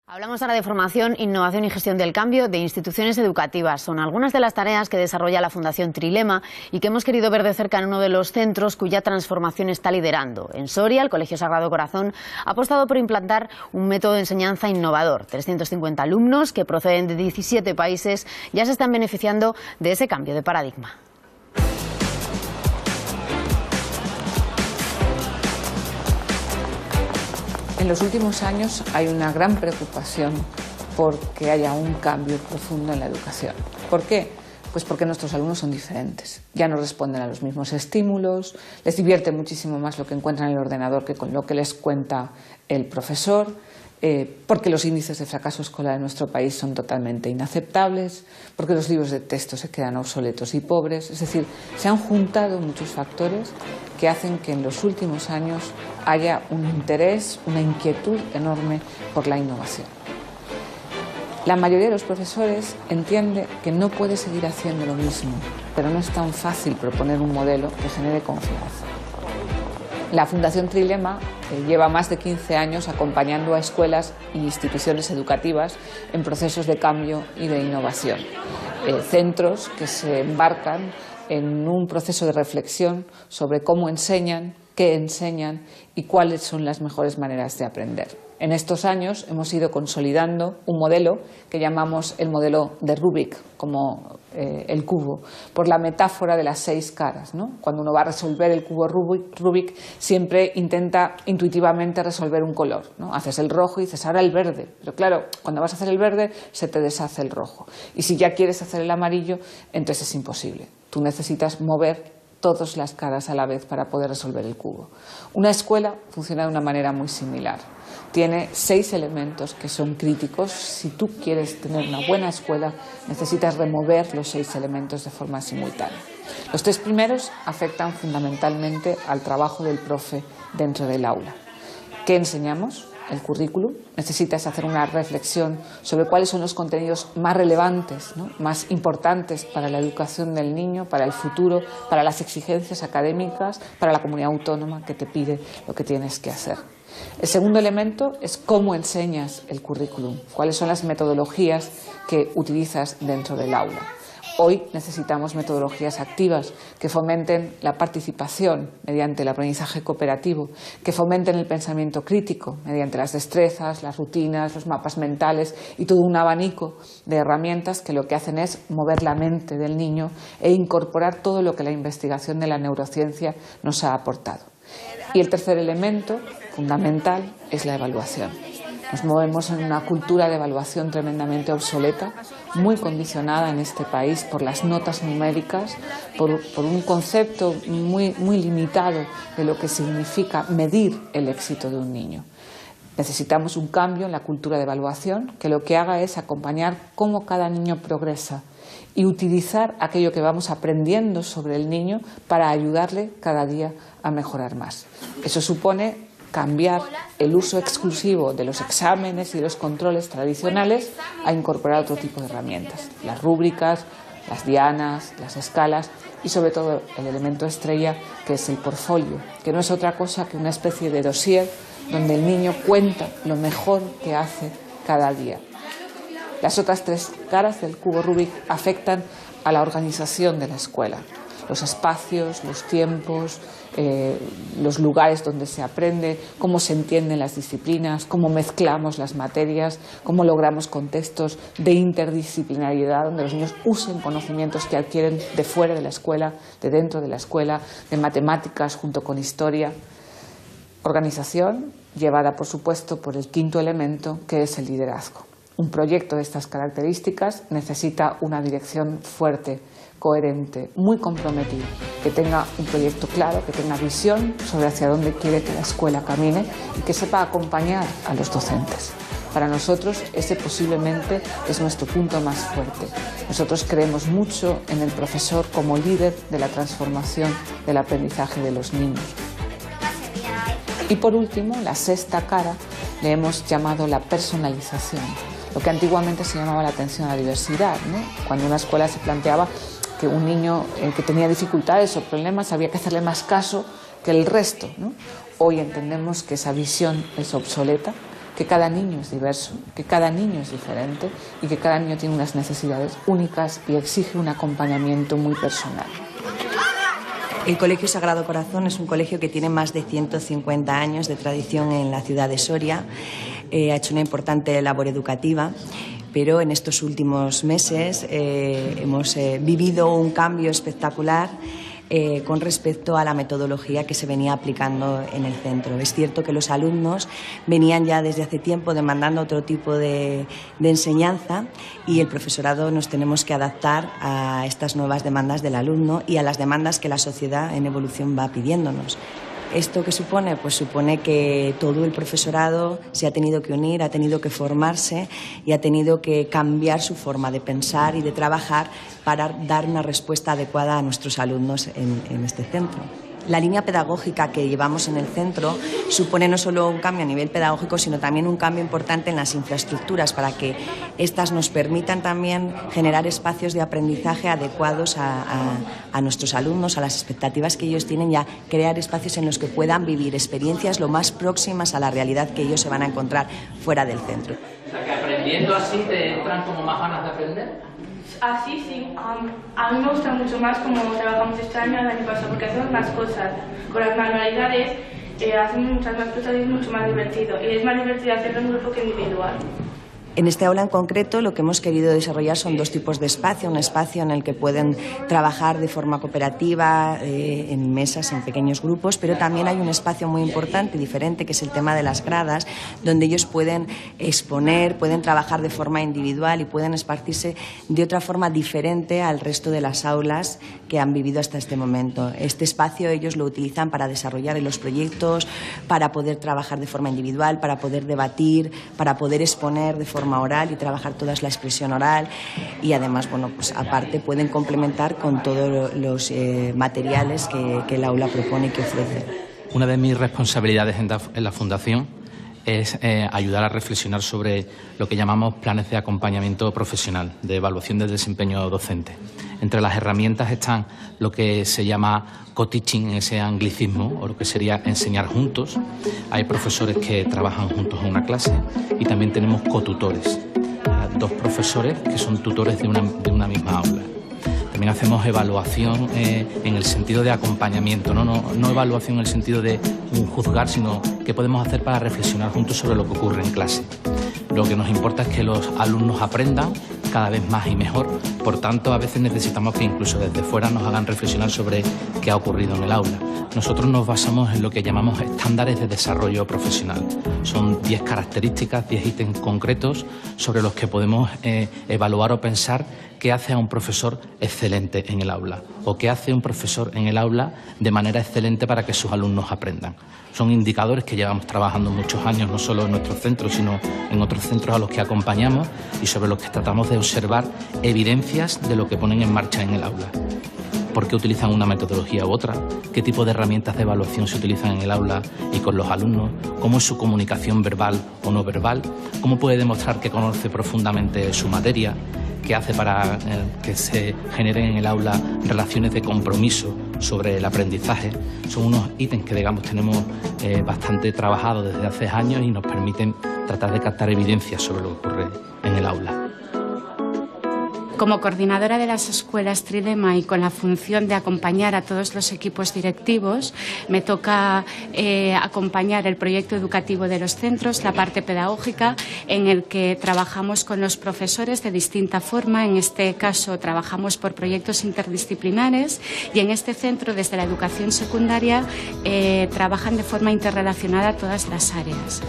Hablamos ahora de formación, innovación y gestión del cambio de instituciones educativas. Son algunas de las tareas que desarrolla la Fundación Trilema y que hemos querido ver de cerca en uno de los centros cuya transformación está liderando. En Soria, el Colegio Sagrado Corazón ha apostado por implantar un método de enseñanza innovador. 350 alumnos que proceden de 17 países ya se están beneficiando de ese cambio de paradigma. En los últimos años hay una gran preocupación por que haya un cambio profundo en la educación. ¿Por qué? Pues porque nuestros alumnos son diferentes. Ya no responden a los mismos estímulos, les divierte muchísimo más lo que encuentran en el ordenador que con lo que les cuenta el profesor, porque los índices de fracaso escolar en nuestro país son totalmente inaceptables, porque los libros de texto se quedan obsoletos y pobres. Es decir, se han juntado muchos factores que hacen que en los últimos años haya un interés, una inquietud enorme por la innovación. La mayoría de los profesores entiende que no puede seguir haciendo lo mismo, pero no es tan fácil proponer un modelo que genere confianza. La Fundación Trilema lleva más de 15 años acompañando a escuelas e instituciones educativas en procesos de cambio y de innovación. Centros que se embarcan en un proceso de reflexión sobre cómo enseñan, qué enseñan y cuáles son las mejores maneras de aprender. En estos años hemos ido consolidando un modelo que llamamos el modelo de Rubik, como el cubo, por la metáfora de las 6 caras, ¿no? Cuando uno va a resolver el cubo Rubik siempre intenta intuitivamente resolver un color, ¿no? Haces el rojo y dices ahora el verde, pero claro, cuando vas a hacer el verde se te deshace el rojo y si ya quieres hacer el amarillo entonces es imposible. Tú necesitas mover todas las caras a la vez para poder resolver el cubo. Una escuela funciona de una manera muy similar. Tiene 6 elementos que son críticos. Si tú quieres tener una buena escuela, necesitas remover los 6 elementos de forma simultánea. Los 3 primeros afectan fundamentalmente al trabajo del profe dentro del aula. ¿Qué enseñamos? El currículum. Necesitas hacer una reflexión sobre cuáles son los contenidos más relevantes, ¿no? Más importantes para la educación del niño, para el futuro, para las exigencias académicas, para la comunidad autónoma que te pide lo que tienes que hacer. El segundo elemento es cómo enseñas el currículum, cuáles son las metodologías que utilizas dentro del aula. Hoy necesitamos metodologías activas que fomenten la participación mediante el aprendizaje cooperativo, que fomenten el pensamiento crítico mediante las destrezas, las rutinas, los mapas mentales y todo un abanico de herramientas que lo que hacen es mover la mente del niño e incorporar todo lo que la investigación de la neurociencia nos ha aportado. Y el tercer elemento fundamental es la evaluación. Nos movemos en una cultura de evaluación tremendamente obsoleta, muy condicionada en este país por las notas numéricas, por un concepto muy limitado de lo que significa medir el éxito de un niño. Necesitamos un cambio en la cultura de evaluación que lo que haga es acompañar cómo cada niño progresa y utilizar aquello que vamos aprendiendo sobre el niño para ayudarle cada día a mejorar más. Eso supone cambiar el uso exclusivo de los exámenes y los controles tradicionales a incorporar otro tipo de herramientas, las rúbricas, las dianas, las escalas y sobre todo el elemento estrella que es el portfolio, que no es otra cosa que una especie de dossier donde el niño cuenta lo mejor que hace cada día. Las otras 3 caras del cubo Rubik afectan a la organización de la escuela. Los espacios, los tiempos, los lugares donde se aprende, cómo se entienden las disciplinas, cómo mezclamos las materias, cómo logramos contextos de interdisciplinariedad donde los niños usen conocimientos que adquieren de fuera de la escuela, de dentro de la escuela, de matemáticas junto con historia. Organización llevada, por supuesto, por el quinto elemento, que es el liderazgo. Un proyecto de estas características necesita una dirección fuerte, coherente, muy comprometida, que tenga un proyecto claro, que tenga visión sobre hacia dónde quiere que la escuela camine y que sepa acompañar a los docentes. Para nosotros ese posiblemente es nuestro punto más fuerte. Nosotros creemos mucho en el profesor como líder de la transformación del aprendizaje de los niños. Y por último, la 6ª cara le hemos llamado la personalización, lo que antiguamente se llamaba la atención a la diversidad, ¿no? Cuando una escuela se planteaba que un niño que tenía dificultades o problemas había que hacerle más caso que el resto, ¿no? Hoy entendemos que esa visión es obsoleta, que cada niño es diverso, que cada niño es diferente y que cada niño tiene unas necesidades únicas y exige un acompañamiento muy personal. El Colegio Sagrado Corazón es un colegio que tiene más de 150 años de tradición en la ciudad de Soria. Ha hecho una importante labor educativa, pero en estos últimos meses hemos vivido un cambio espectacular con respecto a la metodología que se venía aplicando en el centro. Es cierto que los alumnos venían ya desde hace tiempo demandando otro tipo de enseñanza y el profesorado nos tenemos que adaptar a estas nuevas demandas del alumno y a las demandas que la sociedad en evolución va pidiéndonos. ¿Esto qué supone? Pues supone que todo el profesorado se ha tenido que unir, ha tenido que formarse y ha tenido que cambiar su forma de pensar y de trabajar para dar una respuesta adecuada a nuestros alumnos en este centro. La línea pedagógica que llevamos en el centro supone no solo un cambio a nivel pedagógico, sino también un cambio importante en las infraestructuras para que éstas nos permitan también generar espacios de aprendizaje adecuados a nuestros alumnos, a las expectativas que ellos tienen y a crear espacios en los que puedan vivir experiencias lo más próximas a la realidad que ellos se van a encontrar fuera del centro. O sea, que aprendiendo así te entran como más ganas de aprender. Así sí, a mí me gusta mucho más como trabajamos este año al año pasado, porque hacemos más cosas. Con las manualidades hacemos muchas más cosas y es mucho más divertido. Y es más divertido hacerlo en grupo que individual. En este aula en concreto lo que hemos querido desarrollar son dos tipos de espacio, un espacio en el que pueden trabajar de forma cooperativa, en mesas, en pequeños grupos, pero también hay un espacio muy importante y diferente que es el tema de las gradas, donde ellos pueden exponer, pueden trabajar de forma individual y pueden esparcirse de otra forma diferente al resto de las aulas que han vivido hasta este momento. Este espacio ellos lo utilizan para desarrollar los proyectos, para poder trabajar de forma individual, para poder debatir, para poder exponer de forma oral y trabajar toda la expresión oral y además, bueno, pues aparte pueden complementar con todos los materiales que el aula propone y que ofrece. Una de mis responsabilidades en la Fundación es ayudar a reflexionar sobre lo que llamamos planes de acompañamiento profesional, de evaluación del desempeño docente. Entre las herramientas están lo que se llama co-teaching, ese anglicismo, o lo que sería enseñar juntos. Hay profesores que trabajan juntos en una clase y también tenemos co-tutores, dos profesores que son tutores de una misma aula. También hacemos evaluación en el sentido de acompañamiento, no evaluación en el sentido de juzgar, sino que podemos hacer para reflexionar juntos sobre lo que ocurre en clase. Lo que nos importa es que los alumnos aprendan cada vez más y mejor, por tanto a veces necesitamos que incluso desde fuera nos hagan reflexionar sobre qué ha ocurrido en el aula. Nosotros nos basamos en lo que llamamos estándares de desarrollo profesional. Son 10 características, 10 ítems concretos sobre los que podemos evaluar o pensar qué hace a un profesor excelente en el aula o qué hace un profesor en el aula de manera excelente para que sus alumnos aprendan. Son indicadores que llevamos trabajando muchos años, no solo en nuestro centro, sino en otros centros a los que acompañamos y sobre los que tratamos de observar evidencias de lo que ponen en marcha en el aula. ¿Por qué utilizan una metodología u otra? ¿Qué tipo de herramientas de evaluación se utilizan en el aula y con los alumnos? ¿Cómo es su comunicación verbal o no verbal? ¿Cómo puede demostrar que conoce profundamente su materia? ¿Qué hace para que se generen en el aula relaciones de compromiso sobre el aprendizaje? Son unos ítems que, digamos, tenemos bastante trabajados desde hace años y nos permiten tratar de captar evidencias sobre lo que ocurre en el aula. Como coordinadora de las escuelas Trilema y con la función de acompañar a todos los equipos directivos, me toca acompañar el proyecto educativo de los centros, la parte pedagógica, en el que trabajamos con los profesores de distinta forma. En este caso, trabajamos por proyectos interdisciplinares y en este centro, desde la educación secundaria, trabajan de forma interrelacionada todas las áreas.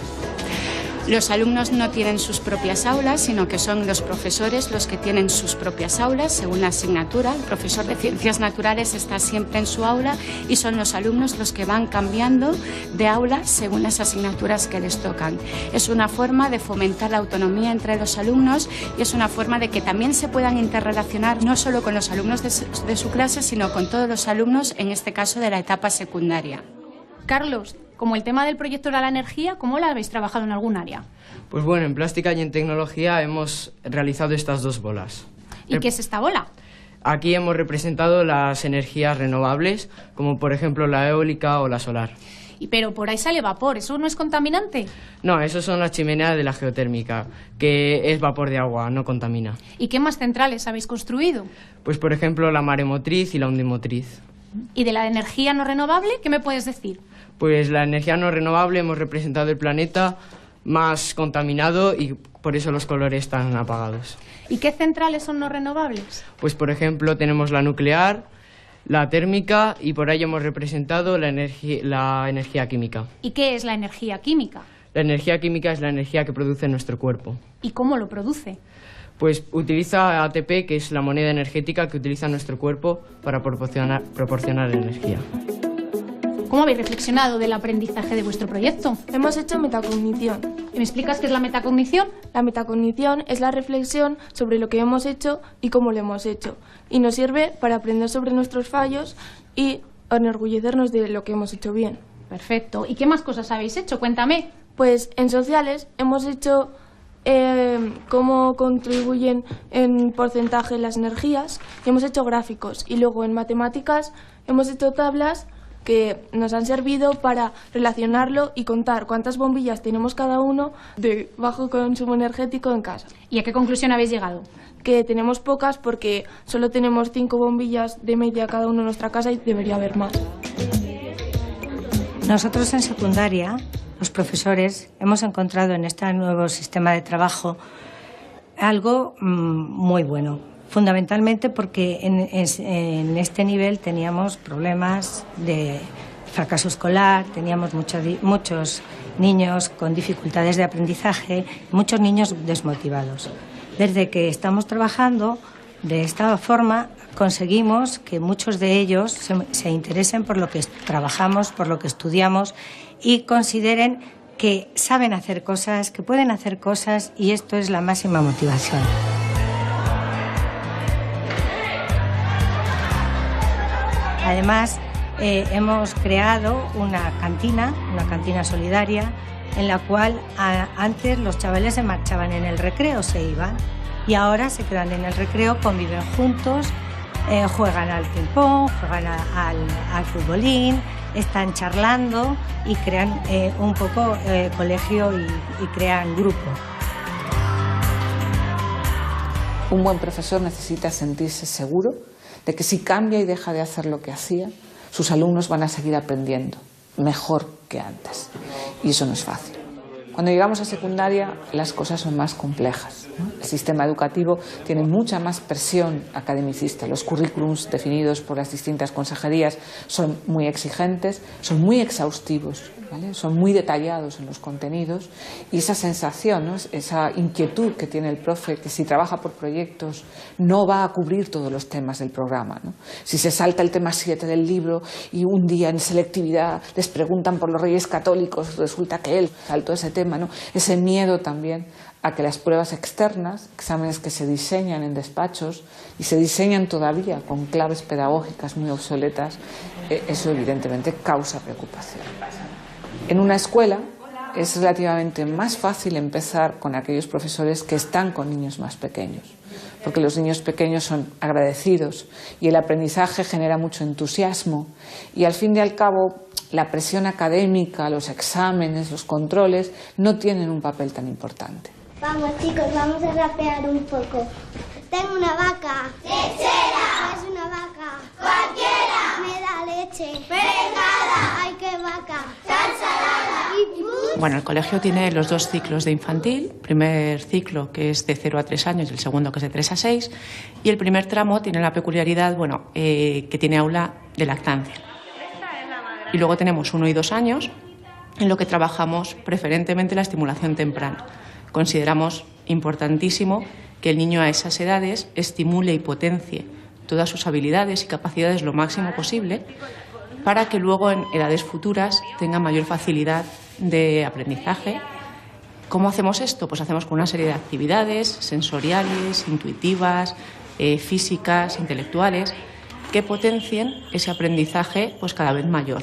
Los alumnos no tienen sus propias aulas, sino que son los profesores los que tienen sus propias aulas según la asignatura. El profesor de Ciencias Naturales está siempre en su aula y son los alumnos los que van cambiando de aula según las asignaturas que les tocan. Es una forma de fomentar la autonomía entre los alumnos y es una forma de que también se puedan interrelacionar no solo con los alumnos de su clase, sino con todos los alumnos, en este caso de la etapa secundaria. Carlos, como el tema del proyecto era la energía, ¿cómo la habéis trabajado en algún área? Pues bueno, en plástica y en tecnología hemos realizado estas dos bolas. ¿Y qué es esta bola? Aquí hemos representado las energías renovables, como por ejemplo la eólica o la solar. Pero por ahí sale vapor, ¿eso no es contaminante? No, eso son las chimeneas de la geotérmica, que es vapor de agua, no contamina. ¿Y qué más centrales habéis construido? Pues por ejemplo la maremotriz y la ondimotriz. ¿Y de la energía no renovable qué me puedes decir? Pues la energía no renovable hemos representado el planeta más contaminado y por eso los colores están apagados. ¿Y qué centrales son no renovables? Pues por ejemplo tenemos la nuclear, la térmica y por ahí hemos representado la energía química. ¿Y qué es la energía química? La energía química es la energía que produce nuestro cuerpo. ¿Y cómo lo produce? Pues utiliza ATP, que es la moneda energética que utiliza nuestro cuerpo para proporcionar energía. ¿Cómo habéis reflexionado del aprendizaje de vuestro proyecto? Hemos hecho metacognición. ¿Me explicas qué es la metacognición? La metacognición es la reflexión sobre lo que hemos hecho y cómo lo hemos hecho. Y nos sirve para aprender sobre nuestros fallos y enorgullecernos de lo que hemos hecho bien. Perfecto. ¿Y qué más cosas habéis hecho? Cuéntame. Pues en sociales hemos hecho cómo contribuyen en porcentaje las energías y hemos hecho gráficos. Y luego en matemáticas hemos hecho tablas que nos han servido para relacionarlo y contar cuántas bombillas tenemos cada uno de bajo consumo energético en casa. ¿Y a qué conclusión habéis llegado? Que tenemos pocas porque solo tenemos 5 bombillas de media cada uno en nuestra casa y debería haber más. Nosotros en secundaria, los profesores, hemos encontrado en este nuevo sistema de trabajo algo muy bueno. Fundamentalmente porque en este nivel teníamos problemas de fracaso escolar, teníamos muchos niños con dificultades de aprendizaje, muchos niños desmotivados. Desde que estamos trabajando de esta forma conseguimos que muchos de ellos se interesen por lo que trabajamos, por lo que estudiamos y consideren que saben hacer cosas, que pueden hacer cosas y esto es la máxima motivación. Además, hemos creado una cantina solidaria, en la cual antes los chavales se marchaban en el recreo, se iban, y ahora se quedan en el recreo, conviven juntos, juegan al ping-pong, juegan al futbolín, están charlando y crean un poco colegio y crean grupo. Un buen profesor necesita sentirse seguro de que si cambia y deja de hacer lo que hacía, sus alumnos van a seguir aprendiendo mejor que antes. Y eso no es fácil. Cuando llegamos a secundaria, las cosas son más complejas, ¿no? El sistema educativo tiene mucha más presión academicista. Los currículums definidos por las distintas consejerías son muy exigentes, son muy exhaustivos, ¿vale? Son muy detallados en los contenidos y esa sensación, ¿no? Esa inquietud que tiene el profe, que si trabaja por proyectos no va a cubrir todos los temas del programa, ¿no? Si se salta el tema 7 del libro y un día en selectividad les preguntan por los Reyes Católicos, resulta que él saltó ese tema, ¿no? Ese miedo también a que las pruebas externas, exámenes que se diseñan en despachos y se diseñan todavía con claves pedagógicas muy obsoletas, eso evidentemente causa preocupación. En una escuela es relativamente más fácil empezar con aquellos profesores que están con niños más pequeños, porque los niños pequeños son agradecidos y el aprendizaje genera mucho entusiasmo y al fin y al cabo la presión académica, los exámenes, los controles no tienen un papel tan importante. Vamos chicos, vamos a rapear un poco. Tengo una vaca. ¡Lechera! Es una vaca. ¡Cualquiera! Me da leche. ¡Pringada! ¡Ay, qué vaca! ¡Salsalada! Bueno, el colegio tiene los 2 ciclos de infantil. El primer ciclo, que es de 0 a 3 años, y el segundo, que es de 3 a 6. Y el primer tramo tiene la peculiaridad, que tiene aula de lactancia. Y luego tenemos 1 y 2 años, en lo que trabajamos preferentemente la estimulación temprana. Consideramos importantísimo que el niño a esas edades estimule y potencie todas sus habilidades y capacidades lo máximo posible para que luego en edades futuras tenga mayor facilidad de aprendizaje. ¿Cómo hacemos esto? Pues hacemos con una serie de actividades sensoriales, intuitivas, físicas, intelectuales, que potencien ese aprendizaje pues cada vez mayor.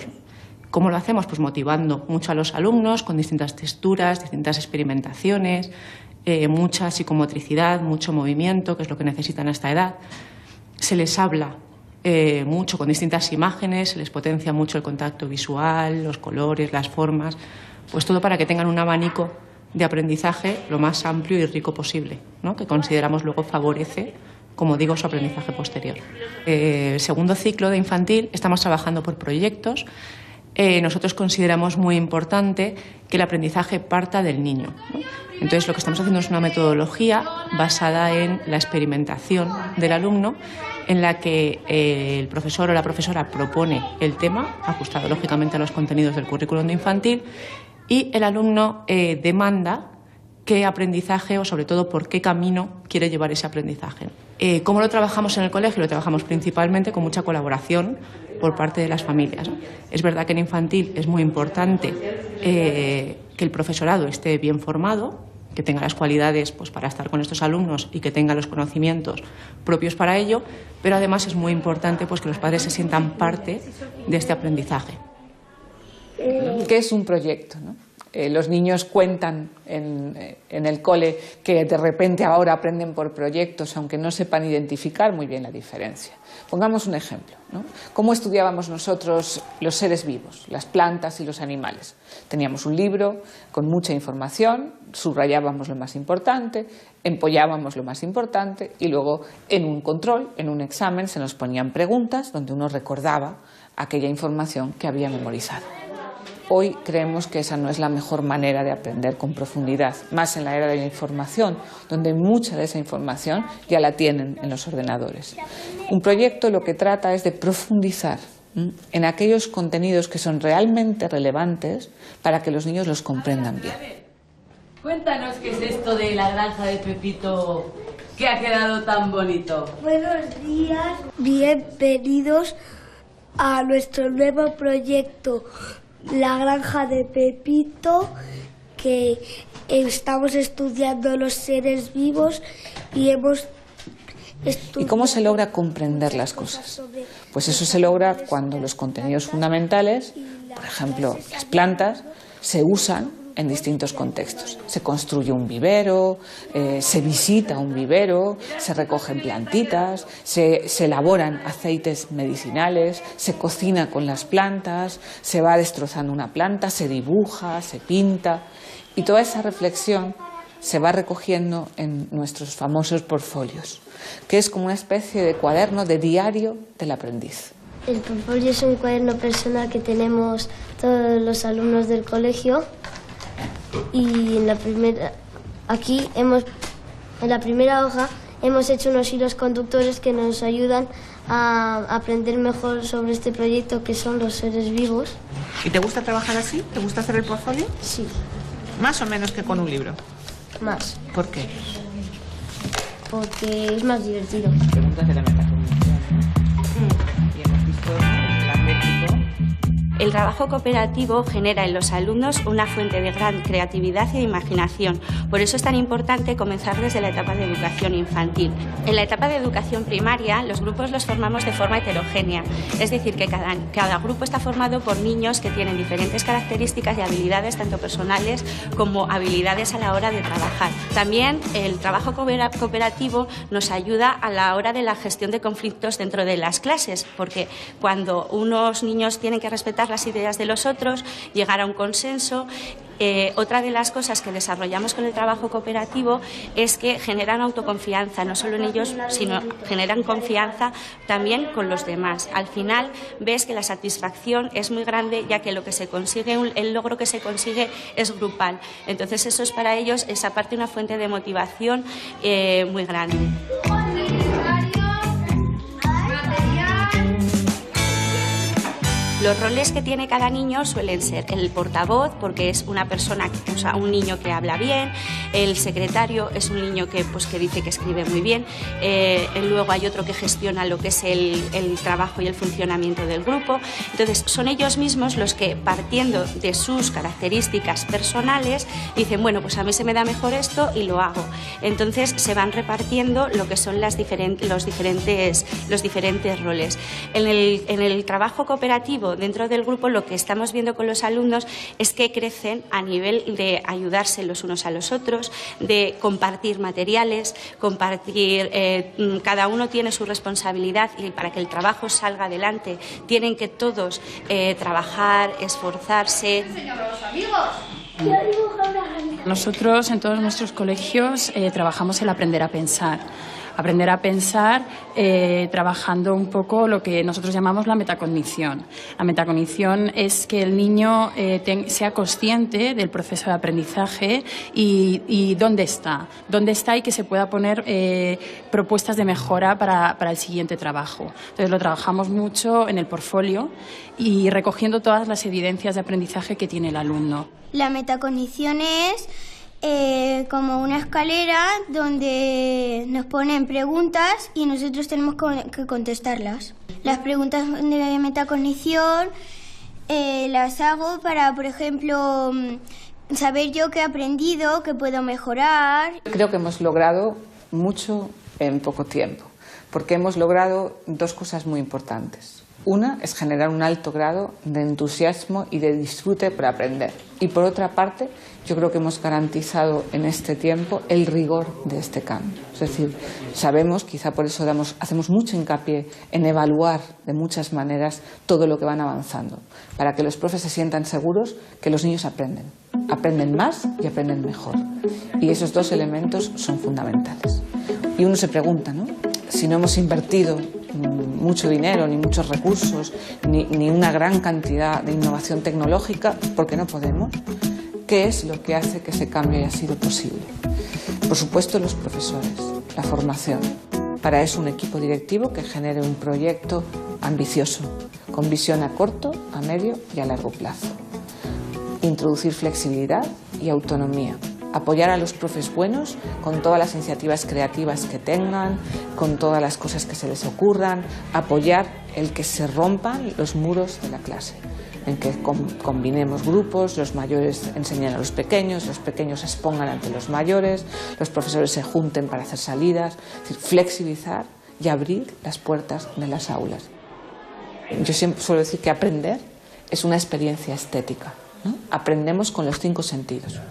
¿Cómo lo hacemos? Pues motivando mucho a los alumnos con distintas texturas, distintas experimentaciones, mucha psicomotricidad, mucho movimiento, que es lo que necesitan a esta edad. Se les habla mucho con distintas imágenes, se les potencia mucho el contacto visual, los colores, las formas, pues todo para que tengan un abanico de aprendizaje lo más amplio y rico posible, ¿no? Que consideramos luego favorece, como digo, su aprendizaje posterior. Segundo ciclo de infantil estamos trabajando por proyectos. Nosotros consideramos muy importante que el aprendizaje parta del niño, ¿no? Entonces, lo que estamos haciendo es una metodología basada en la experimentación del alumno, en la que el profesor o la profesora propone el tema, ajustado lógicamente a los contenidos del currículum de infantil, y el alumno demanda qué aprendizaje o, sobre todo, por qué camino quiere llevar ese aprendizaje. ¿Cómo lo trabajamos en el colegio? Lo trabajamos principalmente con mucha colaboración por parte de las familias, ¿no? Es verdad que en infantil es muy importante que el profesorado esté bien formado, que tenga las cualidades pues, para estar con estos alumnos y que tenga los conocimientos propios para ello, pero además es muy importante pues, que los padres se sientan parte de este aprendizaje. ¿Qué es un proyecto, no? Los niños cuentan en el cole que de repente ahora aprenden por proyectos, aunque no sepan identificar muy bien la diferencia. Pongamos un ejemplo, ¿no? ¿Cómo estudiábamos nosotros los seres vivos, las plantas y los animales? Teníamos un libro con mucha información, subrayábamos lo más importante, empollábamos lo más importante y luego en un control, en un examen, se nos ponían preguntas donde uno recordaba aquella información que había memorizado. Hoy creemos que esa no es la mejor manera de aprender con profundidad, más en la era de la información, donde mucha de esa información ya la tienen en los ordenadores. Un proyecto lo que trata es de profundizar en aquellos contenidos que son realmente relevantes para que los niños los comprendan bien. Cuéntanos qué es esto de la granja de Pepito que ha quedado tan bonito. Buenos días, bienvenidos a nuestro nuevo proyecto, La Granja de Pepito, que estamos estudiando los seres vivos y hemos estudiado. ¿Y cómo se logra comprender las cosas? Pues eso se logra cuando los contenidos fundamentales, por ejemplo, las plantas, se usan en distintos contextos. Se construye un vivero, se visita un vivero, se recogen plantitas, se elaboran aceites medicinales, se cocina con las plantas, se va destrozando una planta, se dibuja, se pinta y toda esa reflexión se va recogiendo en nuestros famosos portfolios, que es como una especie de cuaderno de diario del aprendiz. El portfolio es un cuaderno personal que tenemos todos los alumnos del colegio. Y en la primera hoja hemos hecho unos hilos conductores que nos ayudan a aprender mejor sobre este proyecto, que son los seres vivos. ¿Y te gusta trabajar así? ¿Te gusta hacer el portfolio? Sí. ¿Más o menos que con un libro? Más. ¿Por qué? Porque es más divertido. Preguntas de la metacognición. Y hemos visto el plan métrico. El trabajo cooperativo genera en los alumnos una fuente de gran creatividad y de imaginación. Por eso es tan importante comenzar desde la etapa de educación infantil. En la etapa de educación primaria, los grupos los formamos de forma heterogénea, es decir, que cada grupo está formado por niños que tienen diferentes características y habilidades, tanto personales como habilidades a la hora de trabajar. También el trabajo cooperativo nos ayuda a la hora de la gestión de conflictos dentro de las clases, porque cuando unos niños tienen que respetar las ideas de los otros, llegar a un consenso. Otra de las cosas que desarrollamos con el trabajo cooperativo es que generan autoconfianza, no solo en ellos, sino generan confianza también con los demás. Al final ves que la satisfacción es muy grande, ya que lo que se consigue, el logro que se consigue es grupal. Entonces eso es para ellos, es aparte una fuente de motivación muy grande. Los roles que tiene cada niño suelen ser el portavoz, porque es una persona, o sea, un niño que habla bien; el secretario es un niño que dice que escribe muy bien; luego hay otro que gestiona lo que es el trabajo y el funcionamiento del grupo. Entonces son ellos mismos los que, partiendo de sus características personales, dicen, bueno, pues a mí se me da mejor esto y lo hago. Entonces se van repartiendo lo que son los diferentes roles. En el trabajo cooperativo educativo dentro del grupo, lo que estamos viendo con los alumnos es que crecen a nivel de ayudarse los unos a los otros, de compartir materiales, cada uno tiene su responsabilidad y para que el trabajo salga adelante tienen que todos trabajar, esforzarse. Nosotros en todos nuestros colegios trabajamos el aprender a pensar. Aprender a pensar trabajando un poco lo que nosotros llamamos la metacognición. La metacognición es que el niño sea consciente del proceso de aprendizaje y dónde está y que se pueda poner propuestas de mejora para el siguiente trabajo. Entonces lo trabajamos mucho en el portfolio y recogiendo todas las evidencias de aprendizaje que tiene el alumno. La metacognición es como una escalera donde nos ponen preguntas y nosotros tenemos que contestarlas. Las preguntas de metacognición las hago para, por ejemplo, saber yo qué he aprendido, qué puedo mejorar. Creo que hemos logrado mucho en poco tiempo, porque hemos logrado dos cosas muy importantes. Una es generar un alto grado de entusiasmo y de disfrute por aprender. Y por otra parte, yo creo que hemos garantizado en este tiempo el rigor de este cambio. Es decir, sabemos, quizá por eso hacemos mucho hincapié en evaluar de muchas maneras todo lo que van avanzando, para que los profes se sientan seguros que los niños aprenden. Aprenden más y aprenden mejor. Y esos dos elementos son fundamentales. Y uno se pregunta, ¿no? Si no hemos invertido mucho dinero, ni muchos recursos, ni una gran cantidad de innovación tecnológica, ¿por qué no podemos? ¿Qué es lo que hace que ese cambio haya sido posible? Por supuesto, los profesores, la formación. Para eso un equipo directivo que genere un proyecto ambicioso, con visión a corto, a medio y a largo plazo. Introducir flexibilidad y autonomía. Apoyar a los profes buenos con todas las iniciativas creativas que tengan, con todas las cosas que se les ocurran, apoyar el que se rompan los muros de la clase, en que combinemos grupos, los mayores enseñen a los pequeños se expongan ante los mayores, los profesores se junten para hacer salidas, es decir, flexibilizar y abrir las puertas de las aulas. Yo siempre suelo decir que aprender es una experiencia estética, ¿no? Aprendemos con los 5 sentidos.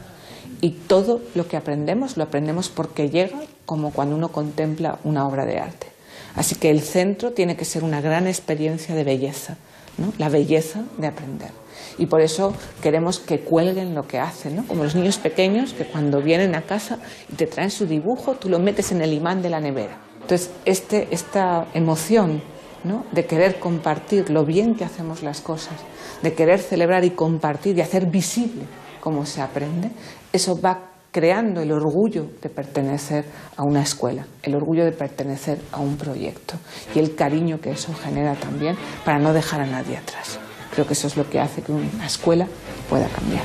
Y todo lo que aprendemos, lo aprendemos porque llega como cuando uno contempla una obra de arte. Así que el centro tiene que ser una gran experiencia de belleza, ¿no? La belleza de aprender. Y por eso queremos que cuelguen lo que hacen, ¿no? Como los niños pequeños que cuando vienen a casa y te traen su dibujo, tú lo metes en el imán de la nevera. Entonces, esta emoción, ¿no? De querer compartir lo bien que hacemos las cosas, de querer celebrar y compartir y hacer visible cómo se aprende, eso va creando el orgullo de pertenecer a una escuela, el orgullo de pertenecer a un proyecto y el cariño que eso genera también para no dejar a nadie atrás. Creo que eso es lo que hace que una escuela pueda cambiar.